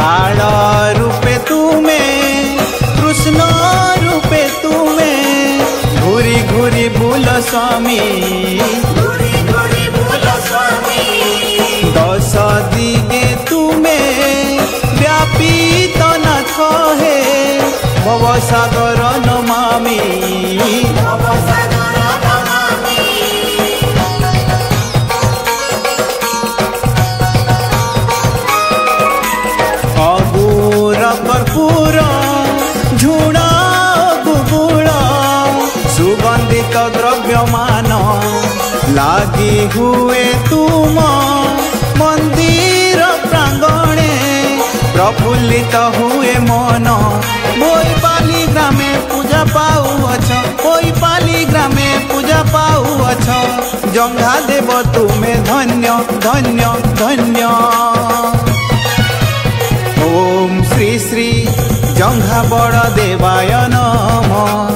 काल रूपे तुमे कृष्ण रूपे तुमे घूरी घूरी भूल स्वामी दश दिगे तुमे व्यापीत नाथ हे भवसागर नमामि अगुर कर्पूर झुणा गुगुल सुगंधित द्रव्यमान लागी हुए तुम मंदिर प्रांगणे प्रफुल्लित हुए मन बोईपाली ग्रामे पूजा पाउअछ बोईपाली ग्रामे पूजा पाउअछ जंघा देव तुमे धन्य धन्य धन्य। ओम श्री श्री जंघा बड़ देवाय नमः।